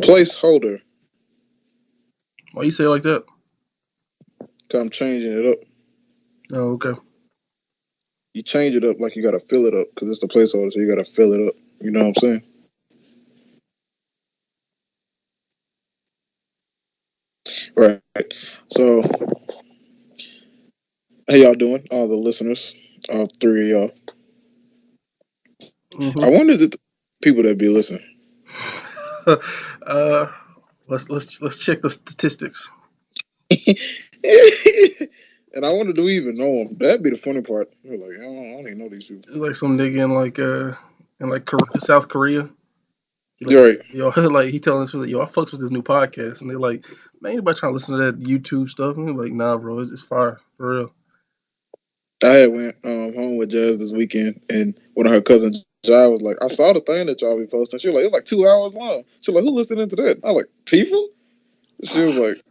Placeholder. Why you say it like that? Cause I'm changing it up. Oh, okay. You change it up like you gotta fill it up because it's a placeholder, so you gotta fill it up. You know what I'm saying? Right. So, how y'all doing? All the listeners, all three of y'all. I wonder if the people that be listening. Let's check the statistics. And I wonder, do we even know them? That'd be the funny part. We're like, I don't even know these people. Like some nigga in like South Korea. Right. Yo, like he telling us, yo, I fucks with this new podcast, and they're like, man, anybody trying to listen to that YouTube stuff? And we're like, nah, bro, it's fire for real. I had went home with Jazz this weekend, and one of her cousins, Jai, was like, I saw the thing that y'all be posting. She was like, it's like 2 hours long. She was like, who listening to that? I was like, people? She was like,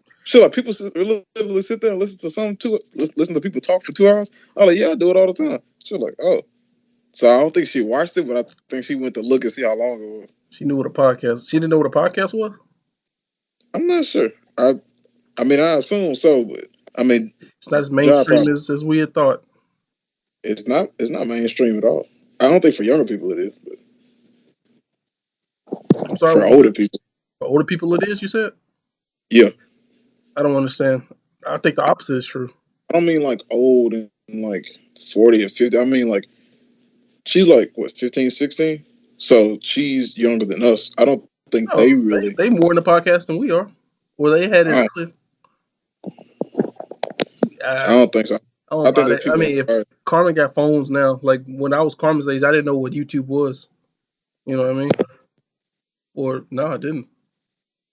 people literally sit there and listen to people talk for 2 hours? I was like, yeah, I do it all the time. She was like, oh. So I don't think she watched it, but I think she went to look and see how long it was. She knew what a podcast. She didn't know what a podcast was? I'm not sure. I mean, I assume so, but I mean, it's not as mainstream as we had thought. It's not mainstream at all. I don't think for younger people it is, but I'm sorry, for older people. For older people it is, you said? Yeah. I don't understand. I think the opposite is true. I don't mean like old and like 40 or 50. I mean like she's like what, 15, 16? So she's younger than us. I don't think they really they more in the podcast than we are. Or they had it earlier. I don't think so. I think that people if Carmen got phones now, like when I was Carmen's age, I didn't know what YouTube was. You know what I mean? Or no, I didn't.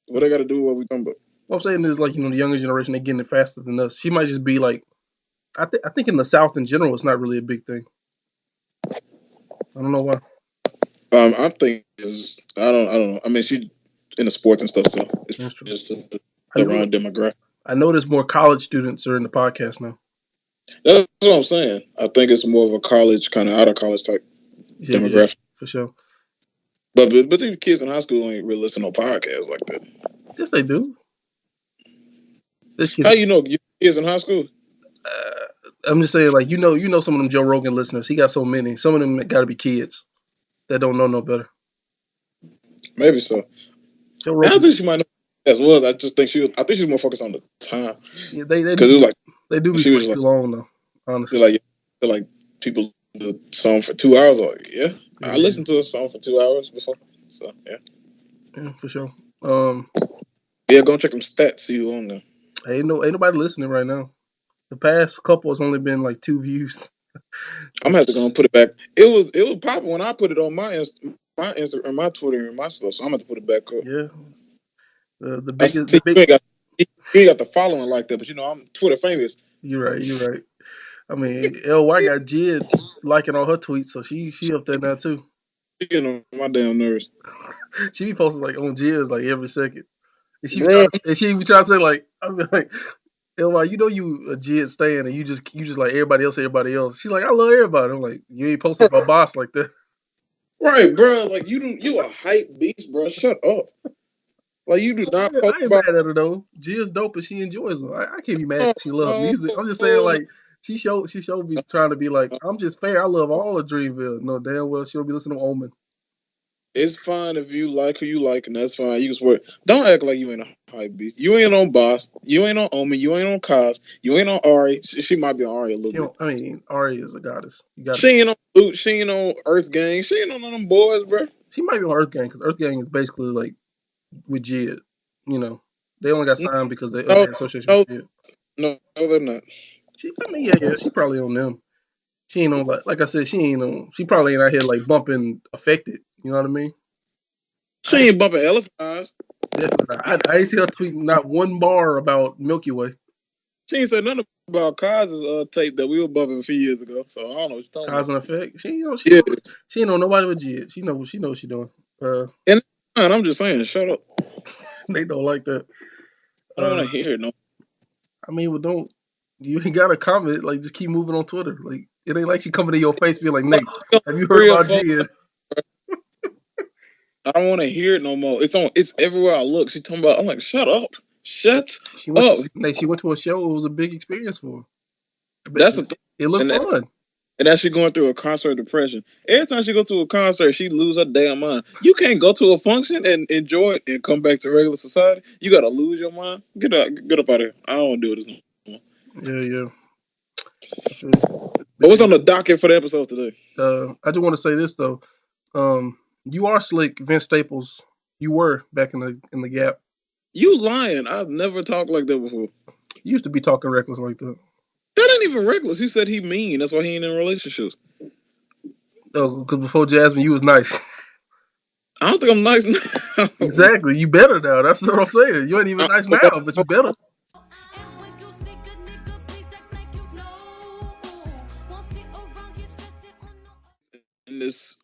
What they got to do with what we talking about? What I'm saying is like, you know, the younger generation, they getting it faster than us. She might just be like, I think in the South in general, it's not really a big thing. I don't know why. I think I don't know. I mean, she in the sports and stuff, so it's just the wrong demographic. I know there's more college students are in the podcast now. That's what I'm saying. I think it's more of a college, kind of out of college type demographic. Yeah, for sure. But the kids in high school ain't really listening to podcasts like that. Yes, they do. How you know kids in high school? I'm just saying, like, you know some of them Joe Rogan listeners. He got so many. Some of them got to be kids that don't know no better. Maybe so. Joe Rogan. I don't think she might know as well. I just think she's more focused on the time. Yeah, they because it was like they do be too long though. Honestly, like people the song for 2 hours. Like I listened to a song for 2 hours before. So yeah, for sure. Yeah, go check them stats. See who on there. Ain't nobody listening right now. The past couple has only been like 2 views. I'm gonna have to go and put it back. It was popping when I put it on my Instagram, my Twitter, and my stuff. So I'm gonna have to put it back up. Yeah. The biggest. You ain't got the following like that, but you know I'm Twitter famous. You're right. I mean, LY got Jid liking all her tweets, so she up there now too. She getting on my damn nerves. She be posting like on Jid like every second. And she be trying to say like, I'm like, LY, you know you a Jid stan and you just like everybody else. She's like, I love everybody. I'm like, you ain't posting my boss like that. Right, bro. Like you a hype beast, bro. Shut up. Like you do not. I ain't mad at her though. Jill's dope and she enjoys them. I can't be mad if she loves music. I'm just saying like she showed me trying to be like, I'm just fair. I love all of Dreamville. No, damn well she'll be listening to Omen. It's fine if you like who you like, and that's fine. You can swear. Don't act like you ain't a hype beast. You ain't on Boss. You ain't on Omen. You ain't on Kaz. You ain't on Ari. She might be on Ari a little bit. I mean, Ari is a goddess. She ain't on Loot. She ain't on Earth Gang. She ain't on none of them boys, bro. She might be on Earth Gang because Earth Gang is basically like with Jid. You know, they only got signed because they had association with Jid. No, they're not. Yeah, she probably on them. She ain't on like I said, she probably ain't out here like bumping Affected. You know what I mean? She ain't bumping Elephant Eyes. Definitely not. I ain't see her tweet not one bar about Milky Way. She ain't said nothing about Kaz's tape that we were bumping a few years ago. So I don't know what you're talking about. Kaz and Effect. She ain't know nobody but Jid. She knows what she's doing. And I'm just saying, shut up. They don't like that. I don't want to hear it. No. I mean, well, don't. You ain't got to comment. Like, just keep moving on Twitter. Like, it ain't like she coming to your face being like, Nate, have you heard about Jid? I don't want to hear it no more. It's on. It's everywhere I look. She talking about. I'm like, shut up, shut She went up. she went to a show. It was a big experience for her. But That's the thing. it looked And that, fun. and that she going through a concert depression. Every time she go to a concert, she lose her damn mind. You can't go to a function and enjoy it and come back to regular society. You gotta lose your mind. Get up out of here. I don't want to do this no more. Yeah, yeah. I feel you. But But what's yeah, on the docket for the episode today? I just want to say this though. You are slick, Vince Staples. You were back in the gap. You lying? I've never talked like that before. You used to be talking reckless like that. That ain't even reckless. He said he mean. That's why he ain't in relationships. Oh, because before Jasmine, you was nice. I don't think I'm nice now. Exactly. You better now. That's what I'm saying. You ain't even nice now, but you better. In this,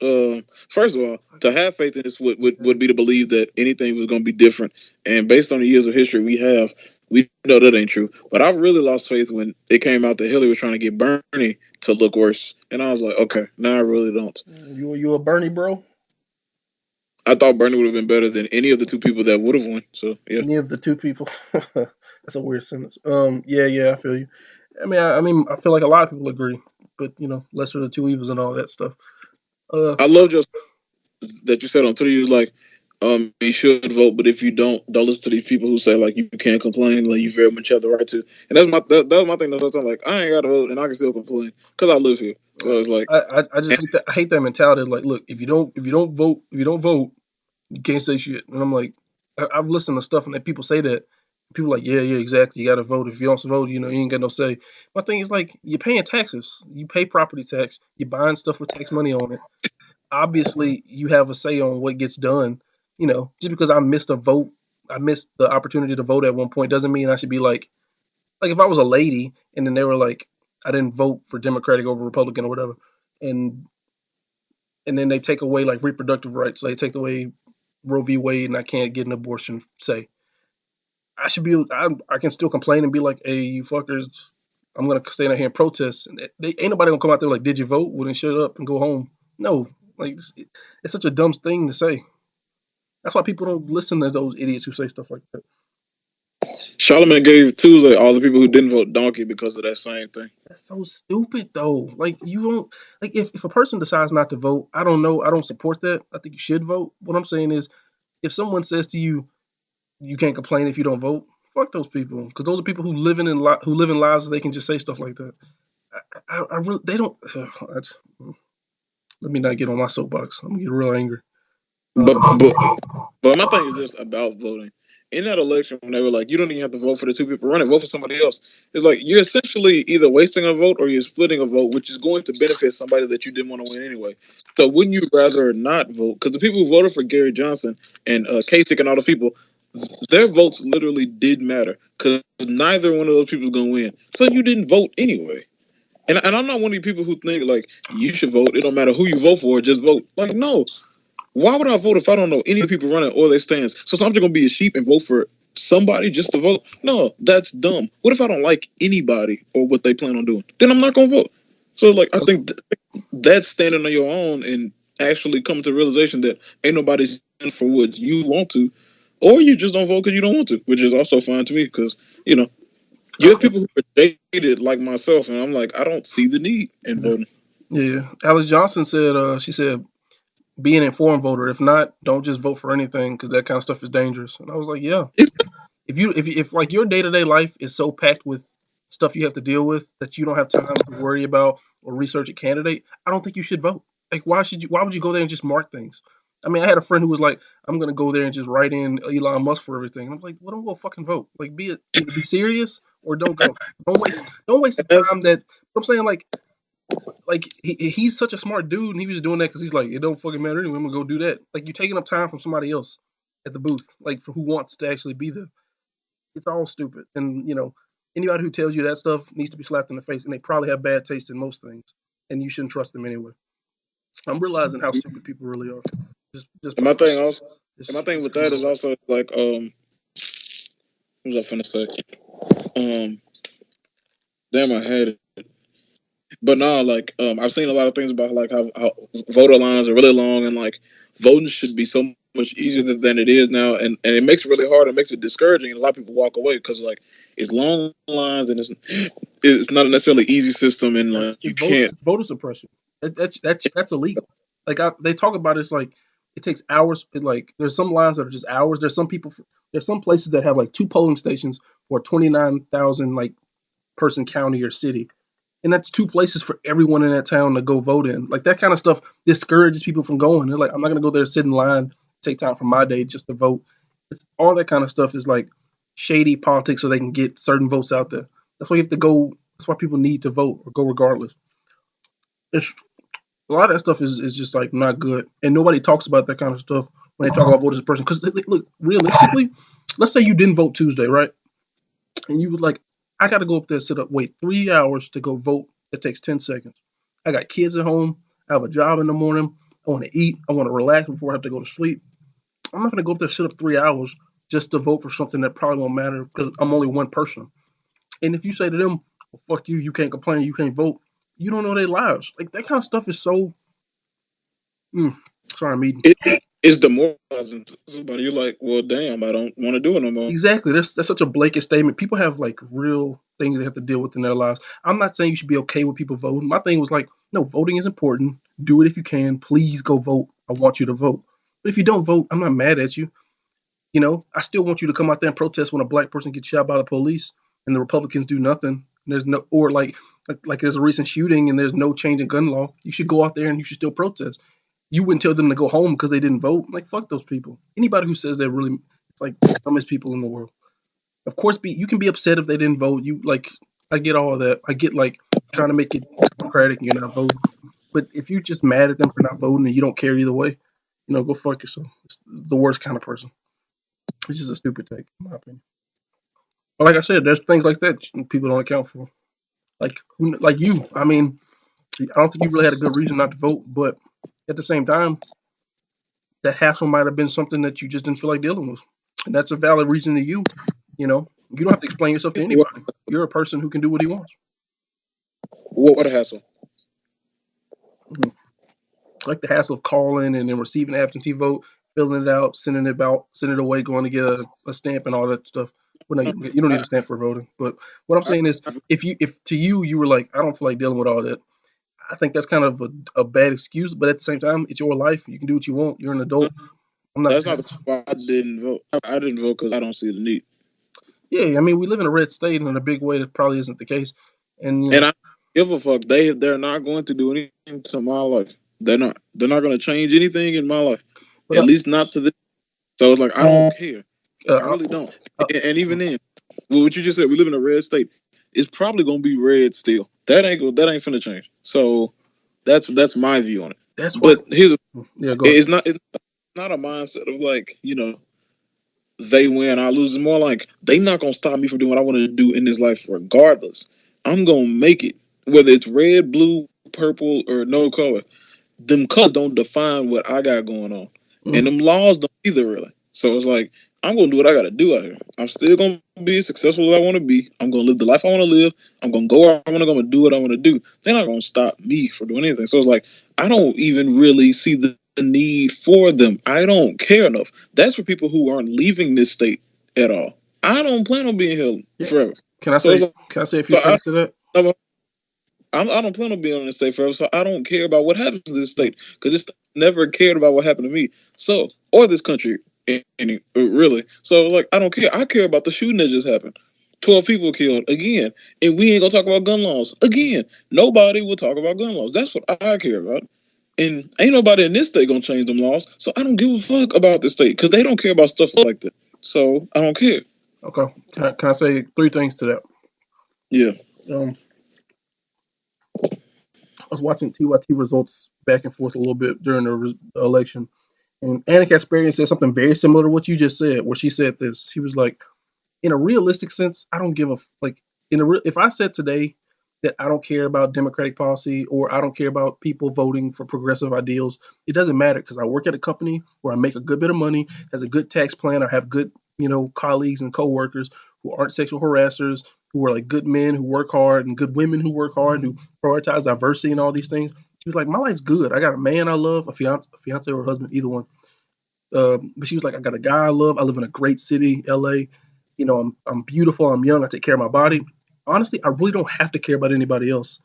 first of all, to have faith in this would be to believe that anything was going to be different. And based on the years of history we have, we know that ain't true. But I really lost faith when it came out that Hillary was trying to get Bernie to look worse. And I was like, okay, now I really don't. You a Bernie bro? I thought Bernie would have been better than any of the two people that would have won. So yeah. Any of the two people? That's a weird sentence. Yeah, I feel you. I feel like a lot of people agree, but lesser of the two evils and all that stuff. Uh, I loved your that you said on Twitter. You was like, you should vote, but if you don't listen to these people who say like you can't complain, like you very much have the right to. And that was my thing. That I'm like, I ain't got to vote, and I can still complain because I live here. So it's like, I just hate that. I hate that mentality. Like, look, if you don't vote, you can't say shit. And I'm like, I've listened to stuff and that people say that. People are like, yeah, exactly. You got to vote. If you don't vote, you ain't got no say. My thing is like, you're paying taxes. You pay property tax. You're buying stuff with tax money on it. Obviously, you have a say on what gets done. Just because I missed a vote, I missed the opportunity to vote at one point, doesn't mean I should be like if I was a lady and then they were like, I didn't vote for Democratic over Republican or whatever, and then they take away like reproductive rights, they take away Roe v. Wade, and I can't get an abortion. Say I should be, I can still complain and be like, hey, you fuckers, I'm gonna stand out here and protest, and ain't nobody gonna come out there like, did you vote? Well, then shut up and go home. No, like it's such a dumb thing to say. That's why people don't listen to those idiots who say stuff like that. Charlamagne gave Tuesday all the people who didn't vote donkey because of that same thing. That's so stupid though. Like you don't like if a person decides not to vote, I don't know, I don't support that. I think you should vote. What I'm saying is if someone says to you, you can't complain if you don't vote, fuck those people. Because those are people who who live in lives they can just say stuff like that. I really they don't let me not get on my soapbox. I'm gonna get real angry. But Um, but but my thing is just about voting. In that election, when they were like, you don't even have to vote for the two people running, vote for somebody else. It's like you're essentially either wasting a vote or you're splitting a vote, which is going to benefit somebody that you didn't want to win anyway. So wouldn't you rather not vote? Because the people who voted for Gary Johnson and Kasich and all the people, their votes literally did matter because neither one of those people is going to win. So you didn't vote anyway. And I'm not one of the people who think like you should vote. It don't matter who you vote for, just vote. Like no, why would I vote if I don't know any of the people running or their stands? So I'm just gonna be a sheep and vote for somebody just to vote? No, that's dumb. What if I don't like anybody or what they plan on doing? Then I'm not gonna vote. So like I think that's standing on your own and actually coming to the realization that ain't nobody standing for what you want to, or you just don't vote because you don't want to, which is also fine to me because you have people who are jaded like myself, and I'm like I don't see the need in voting. yeah, Alice Johnson said. She said, "Be an informed voter. If not, don't just vote for anything because that kind of stuff is dangerous." And I was like, "Yeah, It's if like your day to day life is so packed with stuff you have to deal with that you don't have time to worry about or research a candidate, I don't think you should vote. Like, why would you go there and just mark things? I mean, I had a friend who was like, I'm gonna go there and just write in Elon Musk for everything. And I'm like, well, don't go fucking vote. Like, either be serious or don't go. Don't waste the that's time that. I'm saying like he's such a smart dude and he was just doing that because he's like, it don't fucking matter anyway. I'm gonna go do that. Like, you're taking up time from somebody else at the booth, like for who wants to actually be there. It's all stupid. And anybody who tells you that stuff needs to be slapped in the face, and they probably have bad taste in most things, and you shouldn't trust them anyway. I'm realizing how stupid people really are. Just and by my thing also. And my thing it's with that is crazy. also like what was I finna say? Um, damn, I had it. But no, like I've seen a lot of things about like how voter lines are really long and like voting should be so much easier than it is now, and it makes it really hard. It makes it discouraging, and a lot of people walk away because like it's long lines and it's not necessarily an easy system, and like you can't. It's voter suppression. That's illegal. Like they talk about it, it's like it takes hours. Like there's some lines that are just hours. There's some places that have like 2 polling stations for 29,000 like person county or city, and that's 2 places for everyone in that town to go vote in. Like that kind of stuff discourages people from going. They're like, I'm not gonna go there, sit in line, take time from my day just to vote. All that kind of stuff is like shady politics, so they can get certain votes out there. That's why you have to go. That's why people need to vote or go regardless. It's, a lot of that stuff is just like not good, and nobody talks about that kind of stuff when they talk about voting as a person. Because look, realistically, let's say you didn't vote Tuesday, right? And you would like, I got to go up there, sit up, wait 3 hours to go vote. It takes 10 seconds. I got kids at home. I have a job in the morning. I want to eat. I want to relax before I have to go to sleep. I'm not going to go up there, sit up 3 hours just to vote for something that probably won't matter because I'm only one person. And if you say to them, well, fuck you, you can't complain, you can't vote, you don't know their lives. Like that kind of stuff is so. Sorry, I'm eating. It's demoralizing to somebody. You're like, well, damn, I don't want to do it no more. Exactly. That's such a blanket statement. People have like real things they have to deal with in their lives. I'm not saying you should be okay with people voting. My thing was like, no, voting is important. Do it if you can. Please go vote. I want you to vote. But if you don't vote, I'm not mad at you. You know, I still want you to come out there and protest when a black person gets shot by the police and the Republicans do nothing. And there's no, or like there's a recent shooting and there's no change in gun law. You should go out there and you should still protest. You wouldn't tell them to go home because they didn't vote. Like fuck those people. Anybody who says they're really it's like the dumbest people in the world. Of course, you can be upset if they didn't vote. You like, I get all of that. I get like trying to make it democratic and you're not voting. But if you're just mad at them for not voting and you don't care either way, go fuck yourself. It's the worst kind of person. It's just a stupid take, in my opinion. But like I said, there's things like that people don't account for. Like you. I mean, I don't think you really had a good reason not to vote, but at the same time, that hassle might have been something that you just didn't feel like dealing with, and that's a valid reason to you. You don't have to explain yourself to What anybody. You're a person who can do what he wants. what a hassle. Mhm. Like the hassle of calling and then receiving an absentee vote, filling it out, sending it away, going to get a stamp and all that stuff. Well, no, you don't need I, a stamp for voting. But what I'm I, saying is, I, if to you were like, I don't feel like dealing with all that, I think that's kind of a bad excuse. But at the same time, it's your life. You can do what you want. You're an adult. I'm not that's mad not at you. why I didn't vote. I didn't vote because I don't see the need, Yeah, I mean, we live in a red state, and in a big way, that probably isn't the case. And and I don't give a fuck. They're not going to do anything to my life. They're not. They're not going to change anything in my life. but At least not to this. So it's like I don't care. I uh, really don't. uh, And even then, well, what you just said, we live in a red state. It's probably gonna be red still. That ain't finna change. So that's my view on it. that's why. But Yeah, go ahead. it's not a mindset of like they win, I lose. It's more like they not gonna stop me from doing what I want to do in this life regardless. I'm gonna make it, whether it's red, blue, purple, or no color. Them colors don't define what I got going on, and Mm, them laws don't either really. So it's like I'm gonna do what I gotta do out here. I'm still gonna be as successful as I want to be. I'm gonna live the life I want to live. I'm gonna go where I want to go and do what I want to do. They're not gonna stop me from doing anything. So it's like I don't even really see the need for them. I don't care enough. That's for people who aren't leaving this state at all. I don't plan on being here yeah. forever. Can I So it's say? like Can I say a few so things to that? I don't plan on being on this state forever, so I don't care about what happens to this state because this never cared about what happened to me. So, or this country, really. So, like, I don't care. I care about the shooting that just happened. 12 people killed again, and we ain't gonna talk about gun laws again. Nobody will talk about gun laws. That's what I care about. And ain't nobody in this state gonna change them laws. So I don't give a fuck about the state because they don't care about stuff like that. So I don't care. Okay. Can I say 3 things to that? Yeah. Um, I was watching TYT results back and forth a little bit during the election, and Anna Kasparian said something very similar to what you just said, where she said this. She was like, in a realistic sense, I don't give a like if I said today that I don't care about democratic policy or I don't care about people voting for progressive ideals, it doesn't matter because I work at a company where I make a good bit of money, has a good tax plan, I have good colleagues and coworkers who aren't sexual harassers, who are like good men who work hard and good women who work hard, who prioritize diversity and all these things. She was like, my life's good. I got a man I love, a fiance or a husband, either one. But she was like, I got a guy I love. I live in a great city, LA. I'm beautiful. I'm young. I take care of my body. Honestly, I really don't have to care about anybody else.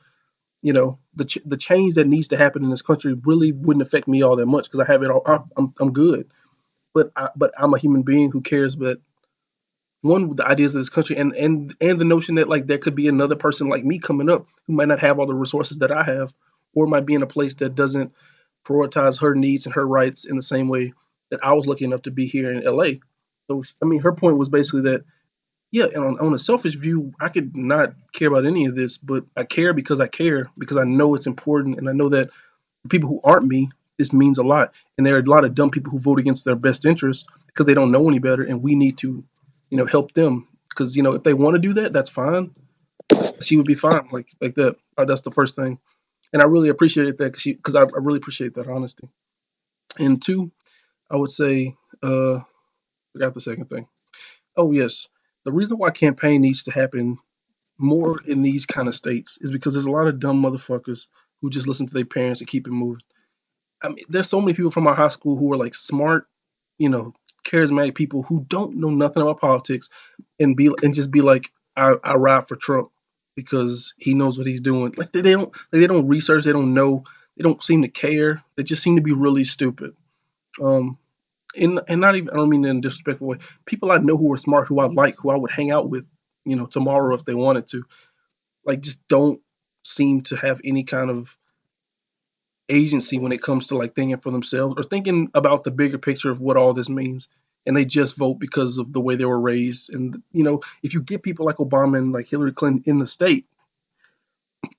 The change that needs to happen in this country really wouldn't affect me all that much because I have it all. I'm good. But I'm a human being who cares. But one with the ideas of this country and the notion that like there could be another person like me coming up who might not have all the resources that I have, or might be in a place that doesn't prioritize her needs and her rights in the same way that I was lucky enough to be here in LA. So I mean, her point was basically that yeah, and on a selfish view, I could not care about any of this, but I care because I know it's important, and I know that for people who aren't me, this means a lot. And there are a lot of dumb people who vote against their best interests because they don't know any better, and we need to, help them. Because if they want to do that, that's fine. She would be fine, like that. That's the first thing, and I really appreciated that because I really appreciate that honesty. And two, I would say, forgot the second thing. Oh yes, the reason why campaign needs to happen more in these kind of states is because there's a lot of dumb motherfuckers who just listen to their parents and keep it moving. I mean, there's so many people from our high school who are like smart, you know, charismatic people who don't know nothing about politics and just be like, I ride for Trump because he knows what he's doing. Like they don't research, they don't know, they don't seem to care. They just seem to be really stupid. Um, and not even I don't mean in a disrespectful way. People I know who are smart, who I like, who I would hang out with, tomorrow if they wanted to, like just don't seem to have any kind of agency when it comes to like thinking for themselves or thinking about the bigger picture of what all this means. And they just vote because of the way they were raised. And if you get people like Obama and like Hillary Clinton in the state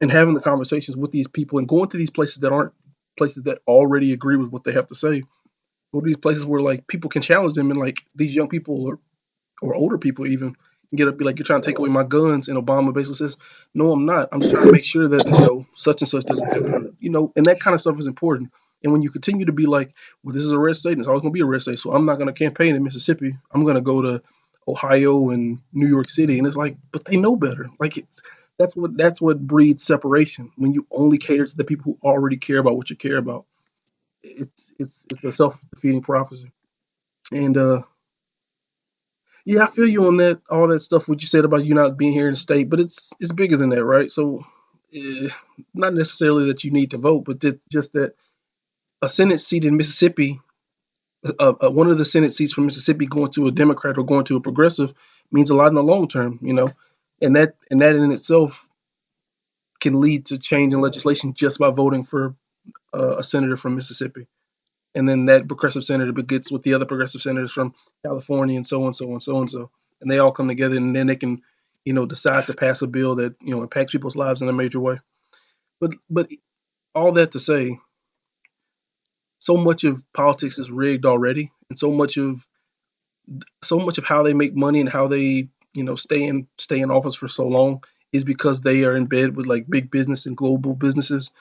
and having the conversations with these people and going to these places that aren't places that already agree with what they have to say, go to these places where like people can challenge them and like these young people or older people even get up be like, you're trying to take away my guns, and Obama basically says, no, I'm not. I'm just trying to make sure that such and such doesn't happen. And that kind of stuff is important. And when you continue to be like, well, this is a red state, and it's always going to be a red state, so I'm not going to campaign in Mississippi. I'm going to go to Ohio and New York City, and it's like, but they know better. Like that's what breeds separation when you only cater to the people who already care about what you care about. It's a self defeating prophecy. And yeah, I feel you on that. All that stuff what you said about you not being here in the state, but it's bigger than that, right? So, eh, not necessarily that you need to vote, but just that a Senate seat in Mississippi, one of the Senate seats from Mississippi going to a Democrat or going to a progressive means a lot in the long term, and that in itself can lead to change in legislation just by voting for a senator from Mississippi. And then that progressive senator gets with the other progressive senators from California and so on, so on, so on, so, and they all come together, and then they can, decide to pass a bill that impacts people's lives in a major way. But all that to say, so much of politics is rigged already, and so much of how they make money and how they stay in office for so long is because they are in bed with like big business and global businesses,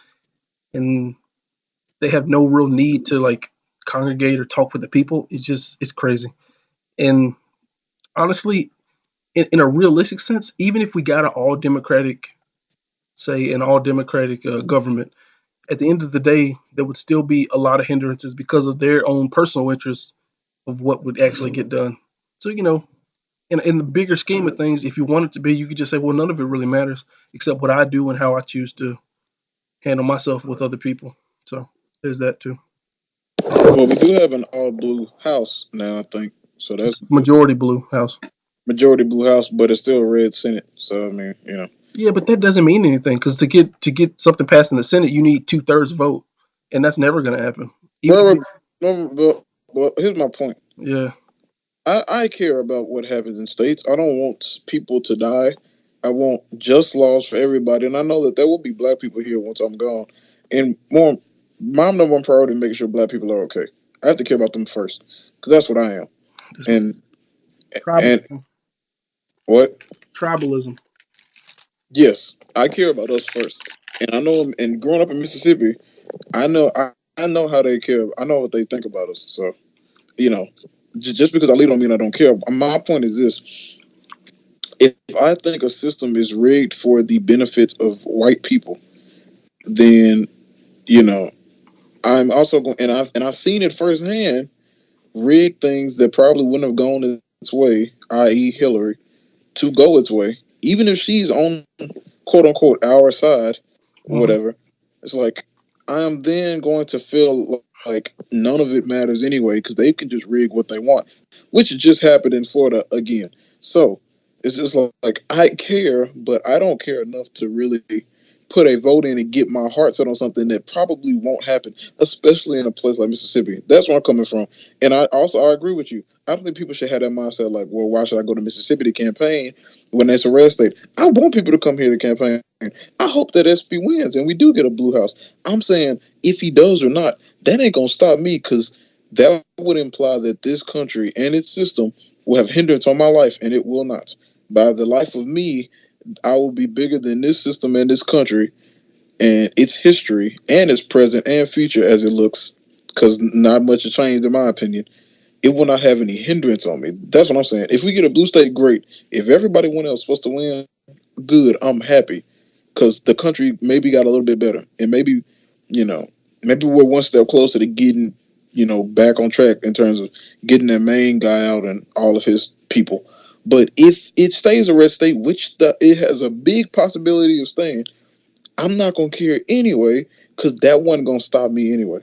and they have no real need to like congregate or talk with the people. It's crazy. And honestly, in a realistic sense, even if we got an all Democratic, say an all Democratic government, at the end of the day, there would still be a lot of hindrances because of their own personal interests of what would actually get done. So in the bigger scheme of things, if you want it to be, you could just say, well, none of it really matters except what I do and how I choose to handle myself with other people. So there's that too. Well, we do have an all blue house now, I think. So that's It's majority blue house. majority blue house, but it's still a red Senate. So I mean, Yeah, but that doesn't mean anything because to get something passed in the Senate, you need 2/3 vote, and that's never going to happen. Even if well, you, well, here's my point. yeah, I care about what happens in states. I don't want people to die. I want just laws for everybody, and I know that there will be black people here once I'm gone. And more, my number one priority is making sure black people are okay. I have to care about them first because that's what I am. just And and tribalism, what? tribalism. Yes, I care about us first. And I know, and growing up in Mississippi, I know how they care. I know what they think about us. So you know, just because I lead don't mean I don't care. My point is this: if I think a system is rigged for the benefits of white people, then You know, I'm also going, and I've seen it firsthand. Rig things that probably wouldn't have gone its way, i.e., Hillary, to go its way, even if she's on quote unquote our side, Mm-hmm. whatever. It's like I am then going to feel like none of it matters anyway because they can just rig what they want, which just happened in Florida again. So it's just like I care, but I don't care enough to really put a vote in and get my heart set on something that probably won't happen, especially in a place like Mississippi. That's where I'm coming from. And I agree with you. I don't think people should have that mindset like, well, why should I go to Mississippi to campaign when it's a red state? I want people to come here to campaign. I hope that SB wins and we do get a blue house. I'm saying if he does or not, that ain't gonna stop me because that would imply that this country and its system will have hindrance on my life, and it will not. By the life of me, I will be bigger than this system and this country and its history and its present and future as it looks. Because not much has changed in my opinion. It will not have any hindrance on me. That's what I'm saying. If we get a blue state, great. If everybody else supposed to win, good. I'm happy because the country maybe got a little bit better, and maybe you know, maybe we're one step closer to getting back on track in terms of getting that main guy out and all of his people. But if it stays a red state, which it has a big possibility of staying, I'm not gonna care anyway because that wasn't gonna stop me anyway.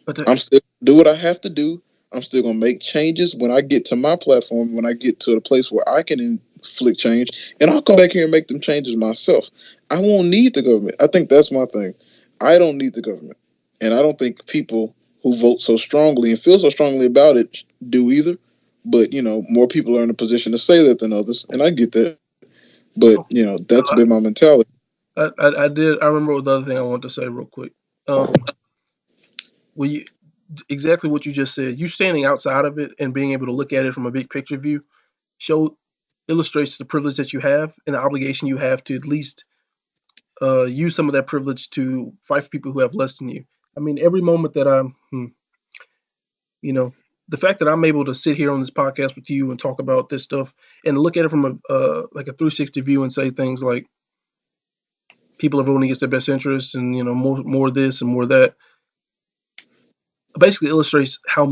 But I'm still do what I have to do. I'm still gonna make changes when I get to my platform, when I get to the place where I can inflict change, and I'll come back here and make them changes myself. I won't need the government. I think that's my thing. I don't need the government, and I don't think people who vote so strongly and feel so strongly about it do either. But more people are in a position to say that than others, and I get that. But that's been my mentality. I did. I remember the other thing I wanted to say real quick. Well, exactly what you just said. You standing outside of it and being able to look at it from a big picture view show illustrates the privilege that you have and the obligation you have to at least use some of that privilege to fight for people who have less than you. I mean, every moment that you know, the fact that I'm able to sit here on this podcast with you and talk about this stuff and look at it from a like a 360 view and say things like people are voting against their best interests and more this and more that basically illustrates how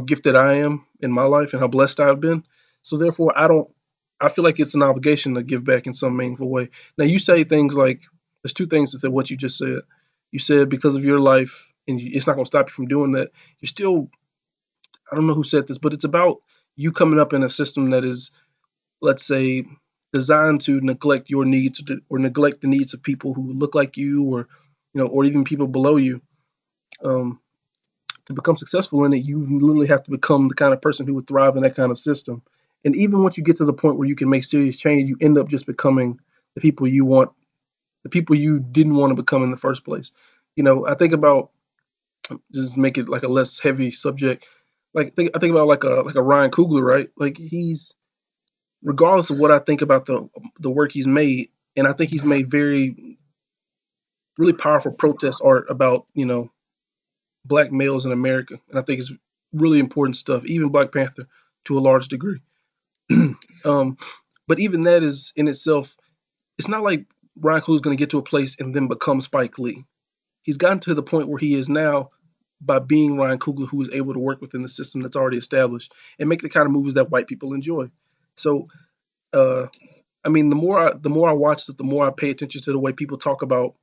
gifted I am in my life and how blessed I've been. So therefore, I feel like it's an obligation to give back in some meaningful way. Now you say things like, there's two things to what you just said. You said because of your life, and it's not going to stop you from doing that. You're still, I don't know who said this, but it's about you coming up in a system that is, let's say, designed to neglect your needs or neglect the needs of people who look like you, or or even people below you. Um, to become successful in it, you literally have to become the kind of person who would thrive in that kind of system. And even once you get to the point where you can make serious change, you end up just becoming the people you want, the people you didn't want to become in the first place. I think about, just make it like a less heavy subject. I think about like a Ryan Coogler, right? Like he's, regardless of what I think about the work he's made, and I think he's made very really powerful protest art about black males in America, and I think it's really important stuff. Even Black Panther to a large degree. um, but even that is in itself, it's not like Ryan Coogler's going to get to a place and then become Spike Lee. He's gotten to the point where he is now by being Ryan Coogler, who is able to work within the system that's already established and make the kind of movies that white people enjoy. So, uh, I mean, the more I watch it, the more I pay attention to the way people talk about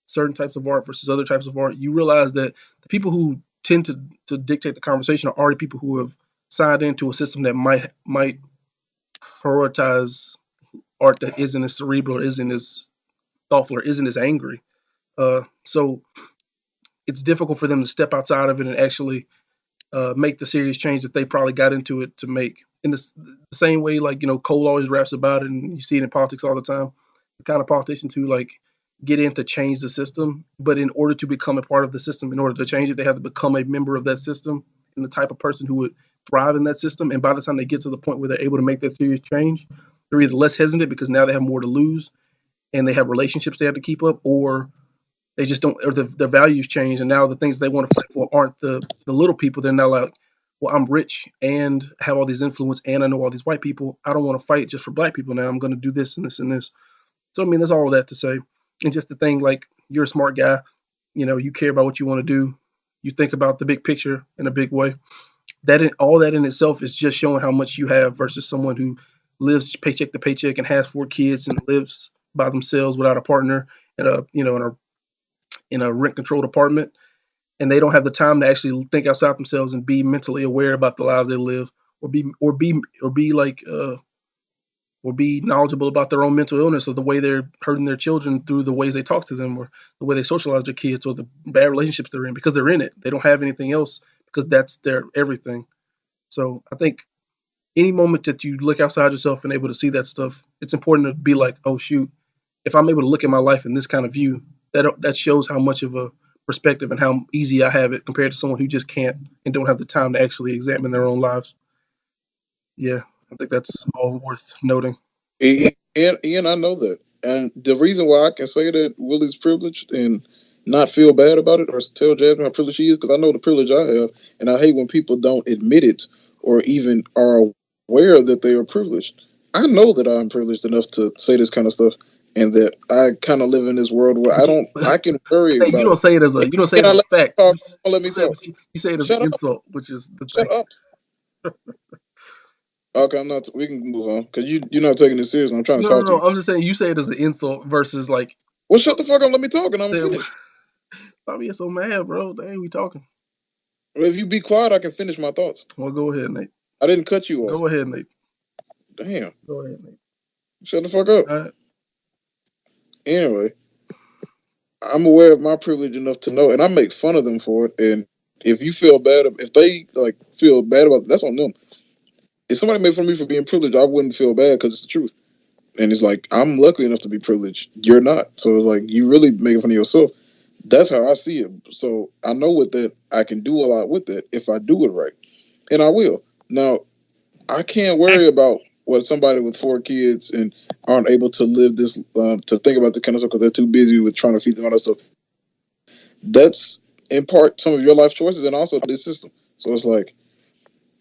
certain types of art versus other types of art. You realize that the people who tend to dictate the conversation are already people who have signed into a system that might prioritize art that isn't as cerebral, or isn't as thoughtful, or isn't as angry. So it's difficult for them to step outside of it and actually make the serious change that they probably got into it to make. In the same way, like Cole always raps about it, and you see it in politics all the time. The kind of politicians who like get in to change the system, but in order to become a part of the system, in order to change it, they have to become a member of that system and the type of person who would thrive in that system. And by the time they get to the point where they're able to make that serious change, they're either less hesitant because now they have more to lose and they have relationships they have to keep up, or they just don't, or the values change, and now the things they want to fight for aren't the little people. They're now like, well, I'm rich and have all these influence, and I know all these white people. I don't want to fight just for black people now. I'm going to do this and this and this. So I mean, there's all of that to say, and just the thing like you're a smart guy. You care about what you want to do. You think about the big picture in a big way. All that in itself is just showing how much you have versus someone who lives paycheck to paycheck and has 4 kids and lives by themselves without a partner in a in a rent controlled apartment, and they don't have the time to actually think outside themselves and be mentally aware about the lives they live, or be knowledgeable about their own mental illness, or the way they're hurting their children through the ways they talk to them, or the way they socialize their kids, or the bad relationships they're in, because they're in it. They don't have anything else because that's their everything. So I think any moment that you look outside yourself and able to see that stuff, it's important to be like, oh shoot, if I'm able to look at my life in this kind of view, that shows how much of a perspective and how easy I have it compared to someone who just can't and don't have the time to actually examine their own lives. Yeah, I think that's all worth noting. And I know that. And the reason why I can say that Willie's privileged and not feel bad about it or tell Jasmine how privileged she is, because I know the privilege I have, and I hate when people don't admit it or even are aware that they are privileged. I know that I'm privileged enough to say this kind of stuff, and that I kind of live in this world where But you, I can worry hey, you about don't it. say it as a you don't say it Can as I a let fact. me talk? Let me talk. You say it as an Shut up. insult, which is the thing. Shut up. Okay, I'm not. We can move on because you're not taking this serious. And I'm trying to No, no, talk to no. you. I'm just saying you say it as an insult versus like Well, shut the fuck up. Let me talk, and I'm saying, finished. "Stop being so mad, bro. Dang, we talking." If you be quiet, I can finish my thoughts. Well, go ahead, Nate. I didn't cut you off. Go ahead, Nate. Damn. Go ahead, Nate. Shut the fuck up. All right. Anyway, I'm aware of my privilege enough to know, and I make fun of them for it. And if you feel bad, if they like feel bad about it, that's on them. If somebody made fun of me for being privileged, I wouldn't feel bad because it's the truth. And it's like I'm lucky enough to be privileged. You're not. So it's like you really making fun of yourself. That's how I see it. So I know with that I can do a lot with it if I do it right, and I will. Now I can't worry about what somebody with 4 kids and aren't able to live this to think about the kind of stuff because they're too busy with trying to feed them all that stuff. That's in part some of your life choices and also this system. So it's like,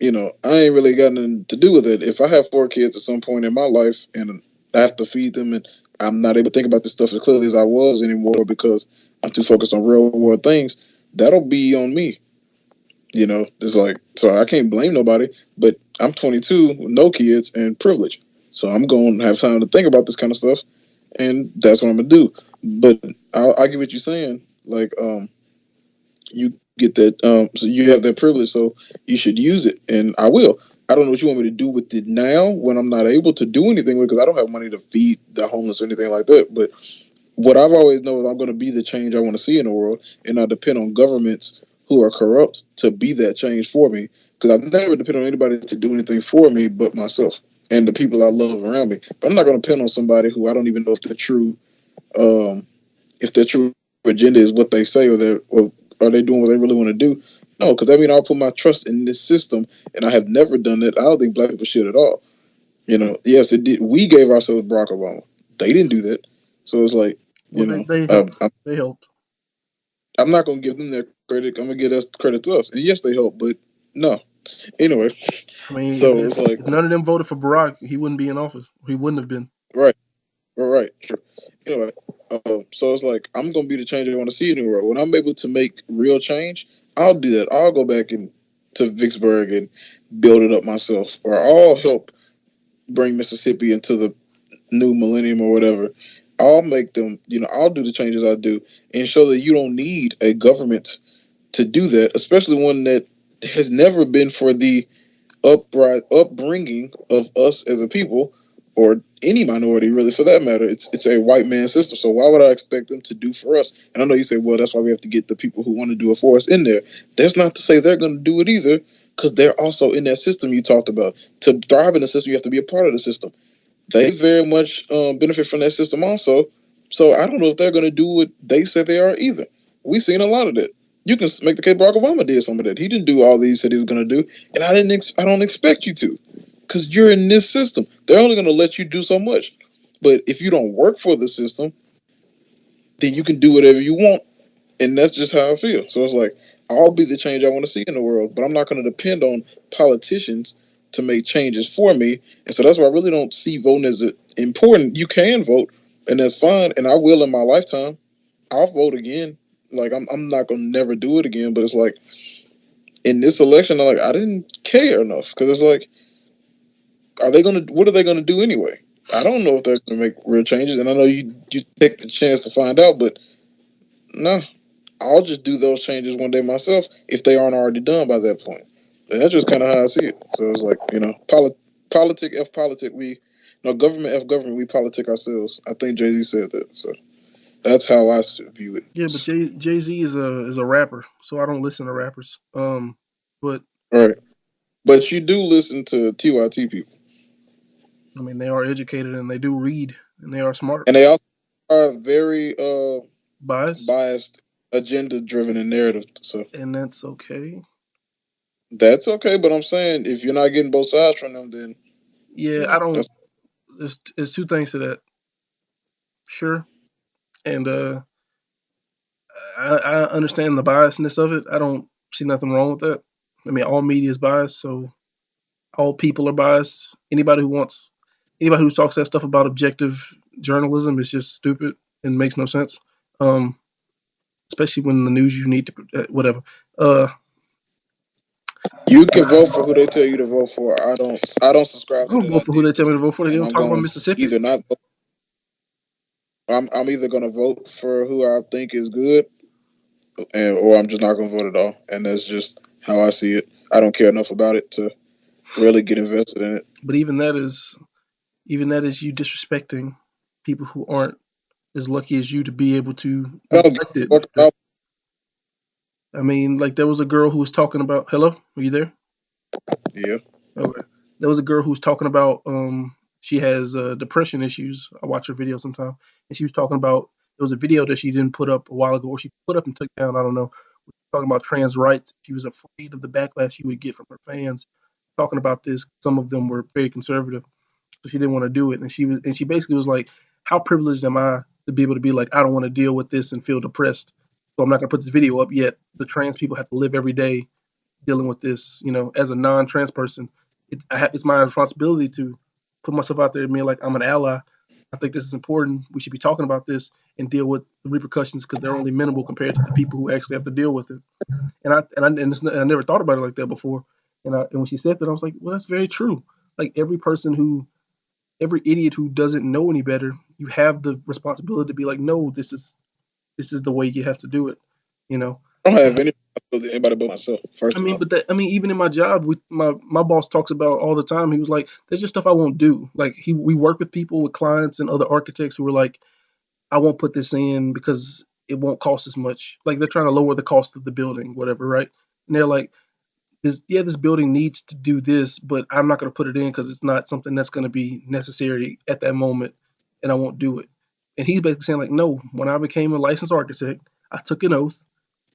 I ain't really got nothing to do with it. If I have 4 kids at some point in my life and I have to feed them and I'm not able to think about this stuff as clearly as I was anymore because I'm too focused on real world things, that'll be on me. It's like, so I can't blame nobody, but I'm 22 with no kids and privileged. So I'm going to have time to think about this kind of stuff, and that's what I'm going to do. But I get what you're saying. Like, you get that, so you have that privilege, so you should use it, and I will. I don't know what you want me to do with it now when I'm not able to do anything with it because I don't have money to feed the homeless or anything like that. But what I've always known is I'm going to be the change I want to see in the world, and not depend on governments who are corrupt to be that change for me. Because I've never depended on anybody to do anything for me but myself and the people I love around me. But I'm not going to depend on somebody who I don't even know um, if their true agenda is what they say, or are they doing what they really want to do. No, because that means I'll put my trust in this system, and I have never done that. I don't think black people should at all. Yes, it did. We gave ourselves Barack Obama. They didn't do that. So it's like, Well, they helped. They helped. I'm not gonna give them their credit. I'm gonna give us credit to us. And yes, they help, but no. Anyway, I mean, so it's like, if none of them voted for Barack, he wouldn't be in office. He wouldn't have been. right, right, sure. Anyway, so it's like I'm gonna be the change I want to see in the world. When I'm able to make real change, I'll do that. I'll go back and to Vicksburg and build it up myself, or I'll help bring Mississippi into the new millennium or whatever. I'll make them. I'll do the changes I do and show that you don't need a government to do that, especially one that has never been for the upbringing of us as a people, or any minority really for that matter. It's a white man system. So why would I expect them to do for us? And I know you say, well, that's why we have to get the people who want to do it for us in there. That's not to say they're going to do it either, because they're also in that system you talked about. To thrive in the system, you have to be a part of the system. They very much benefit from that system also. So I don't know if they're going to do what they said they are either. We've seen a lot of that. You can make the case Barack Obama did some of that. He didn't do all these said he was going to do, and I don't expect you to, because you're in this system. They're only going to let you do so much. But if you don't work for the system, then you can do whatever you want, and that's just how I feel. So it's like I'll be the change I want to see in the world, but I'm not going to depend on politicians to make changes for me. And so that's why I really don't see voting as important. You can vote, and that's fine, and I will in my lifetime. I'll vote again. Like I'm not gonna never do it again. But it's like in this election, I didn't care enough because it's like, are they gonna? What are they gonna do anyway? I don't know if they're gonna make real changes, and I know you take the chance to find out, but no, I'll just do those changes one day myself if they aren't already done by that point. And that's just kind of how I see it. So it's like, politic f politic, we no government f government, we politic ourselves. I think Jay Z said that. So that's how I view it. Yeah, but Jay Z is a rapper, so I don't listen to rappers. But All right, but you do listen to TYT people, I mean, they are educated and they do read and they are smart. and they also are very Bias, biased, agenda driven, and narrative. So and that's okay. that's okay. But I'm saying if you're not getting both sides from them, then Yeah, I don't. that's There's two things to that. Sure, and I understand the biasness of it. I don't see nothing wrong with that. I mean, all media is biased, so all people are biased. Anybody who talks that stuff about objective journalism is just stupid and makes no sense. Um, Especially when the news you need to whatever. Uh, you can vote for who they tell you to vote for. I don't subscribe I to don't that vote for who idea, they tell me to vote for. They and don't I'm talk about going to Mississippi. either not. I'm either going to vote for who I think is good, or I'm just not going to vote at all. And that's just how I see it. I don't care enough about it to really get invested in it. But even that is you disrespecting people who aren't as lucky as you to be able to I be don't give elected a fuck like that. about. I mean, like there was a girl who was talking about. Hello, are you there? Yeah, Okay. There was a girl who was talking about she has depression issues. I watch her video sometime, and she was talking about there was a video that she didn't put up a while ago, or she put up and took down. I don't know. Talking about trans rights. She was afraid of the backlash she would get from her fans. Talking about this, some of them were very conservative, so she didn't want to do it. And she basically was like, "How privileged am I to be able to be like, I don't want to deal with this and feel depressed, so I'm not going to put this video up yet." The trans people have to live every day dealing with this. As a non-trans person, it's my responsibility to put myself out there and be like, I'm an ally. I think this is important. We should be talking about this and deal with the repercussions because they're only minimal compared to the people who actually have to deal with it. And I never thought about it like that before. And when she said that, I was like, well, that's very true. Like every idiot who doesn't know any better, you have the responsibility to be like, no, this is the way you have to do it. You know, I don't have any anybody but myself. I First of mean, all, but even in my job, my boss talks about all the time. He was like, "There's just stuff I won't do." Like we work with people, with clients and other architects who are like, "I won't put this in because it won't cost as much." Like they're trying to lower the cost of the building, whatever, right? And they're like, this building needs to do this, but I'm not going to put it in because it's not something that's going to be necessary at that moment, and I won't do it." And he's basically saying like, "No, when I became a licensed architect, I took an oath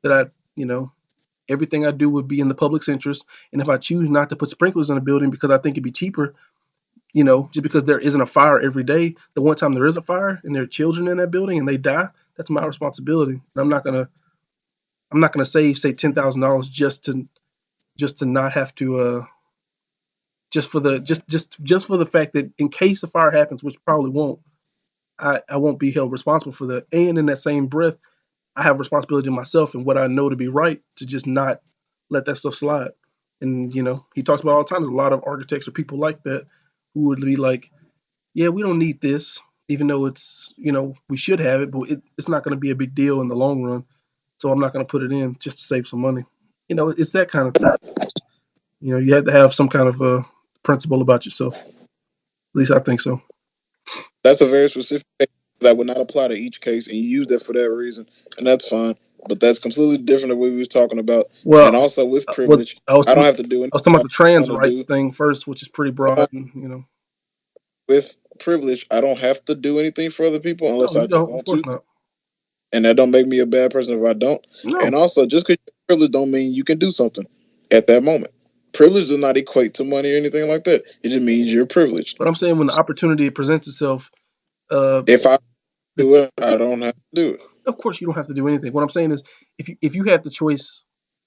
that you know, everything I do would be in the public's interest. And if I choose not to put sprinklers in a building because I think it'd be cheaper, just because there isn't a fire every day, the one time there is a fire and there are children in that building and they die, that's my responsibility. And I'm not gonna save say $10,000 just to not have to just for the fact that in case a fire happens, which probably won't, I won't be held responsible for that. And in that same breath, I have responsibility to myself and what I know to be right to just not let that stuff slide. And he talks about all the time. There's a lot of architects or people like that who would be like, "Yeah, we don't need this, even though we should have it, but it's not going to be a big deal in the long run. So I'm not going to put it in just to save some money." It's that kind of thing. You have to have some kind of principle about yourself. At least I think so. that's a very specific case that would not apply to each case, and you use that for that reason, and that's fine. But that's completely different than what we was talking about. And Well, also with what privilege, I was I don't talking, have to do I anything was talking I about the trans want to rights do. thing first, which is pretty broad. And. With privilege, I don't have to do anything for other people unless No, I you just don't. Of want course to, not. and that don't make me a bad person if I don't. And No. also, just because you're privileged don't mean you can do something at that moment. Privilege does not equate to money or anything like that. It just means you're privileged. But I'm saying when the opportunity presents itself, uh, If I the, do it, I don't have to do it. of course you don't have to do anything. What I'm saying is, if you had the choice,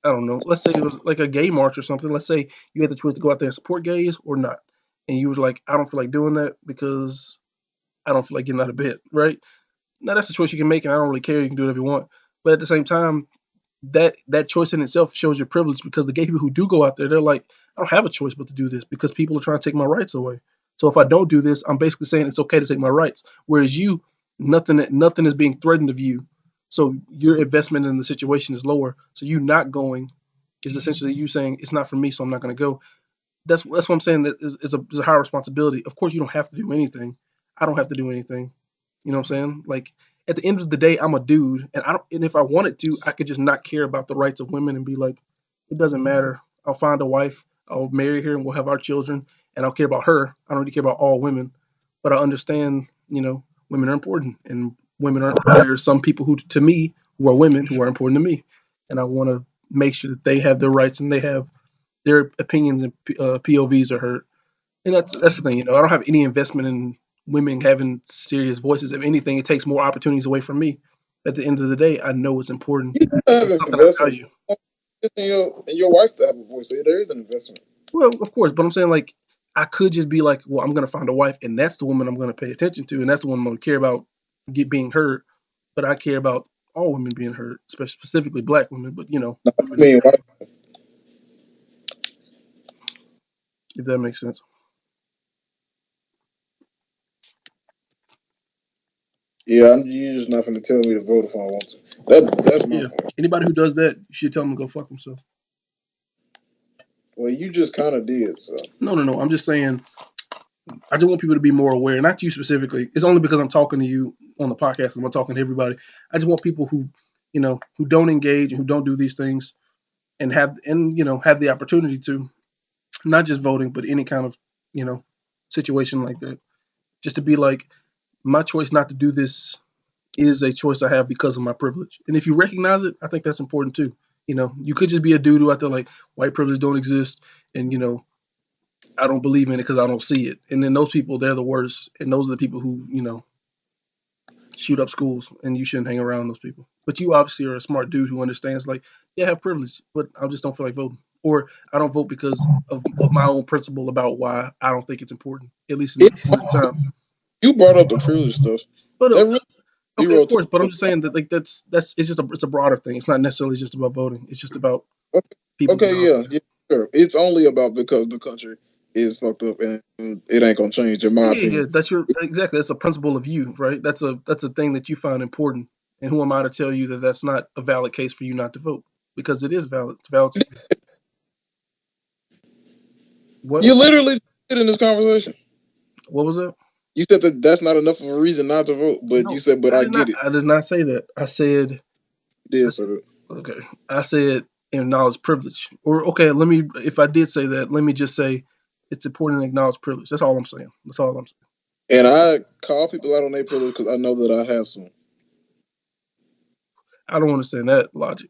I don't know. Let's say it was like a gay march or something. Let's say you had the choice to go out there and support gays or not, and you were like, I don't feel like doing that because I don't feel like getting out of bed, right? Now that's a choice you can make, and I don't really care. You can do whatever you want. But at the same time, that choice in itself shows your privilege because the gay people who do go out there, they're like, I don't have a choice but to do this because people are trying to take my rights away. So if I don't do this, I'm basically saying it's okay to take my rights. Whereas you, nothing is being threatened of you. So your investment in the situation is lower. So you not going is essentially you saying it's not for me, so I'm not going to go. That's what I'm saying. That is a high responsibility. Of course, you don't have to do anything. I don't have to do anything. You know what I'm saying? Like at the end of the day, I'm a dude, and I don't. And if I wanted to, I could just not care about the rights of women and be like, it doesn't matter. I'll find a wife. I'll marry her, and we'll have our children. And I'll care about her. I don't really care about all women, but I understand. Women are important, and women are there are some people who, to me, who are women who are important to me, and I want to make sure that they have their rights and they have their opinions and POVs are heard. And that's the thing. I don't have any investment in women having serious voices. If anything, it takes more opportunities away from me. At the end of the day, I know it's important. You have It's an something I investment value. in your wife to have a voice. So there is an investment. Well, of course, but I'm saying like I could just be like, well, I'm gonna find a wife, and that's the woman I'm gonna pay attention to, and that's the one I'm gonna care about being heard. But I care about all women being heard, specifically black women, but I women in mean, general, if that makes sense. yeah, you're just not going to tell me to vote if I want to. That's my Yeah. point. Anybody who does that, you should tell them to go fuck themselves. Well, you just kind of did. So No, no, no. I'm just saying I just want people to be more aware, not you specifically. It's only because I'm talking to you on the podcast and I'm talking to everybody. I just want people who don't engage and who don't do these things and have the opportunity to not just voting, but any kind of you know situation like that. Just to be like, my choice not to do this is a choice I have because of my privilege. And if you recognize it, I think that's important too. You could just be a dude who out there like white privilege don't exist, and I don't believe in it because I don't see it. And then those people, they're the worst. And those are the people who, shoot up schools. And you shouldn't hang around those people. But you obviously are a smart dude who understands, like, yeah, I have privilege, but I just don't feel like voting. Or I don't vote because of my own principle about why I don't think it's important, at least in it, this point in time. you brought up the privilege stuff. But That really okay, of zero to course. But I'm just saying that like that's it's a broader thing. It's not necessarily just about voting. It's just about okay, people okay, being out yeah, there. yeah, sure. It's only about because the country is fucked up and it ain't gonna change, in my Yeah, yeah, yeah. opinion. That's your exactly. That's a principle of you, right? That's a thing that you find important. And who am I to tell you that that's not a valid case for you not to vote? Because it is valid. It's valid to you. What? You literally did in this conversation. What was that? You said that that's not enough of a reason not to vote, but you No, said, but I I did not. get it. I did not say that. I said. I This said sort of. okay. I said acknowledge privilege. Or okay, let me. If I did say that, let me just say it's important to acknowledge privilege. That's all I'm saying. That's all I'm saying. And I call people out on their privilege because I know that I have some. I don't understand that logic.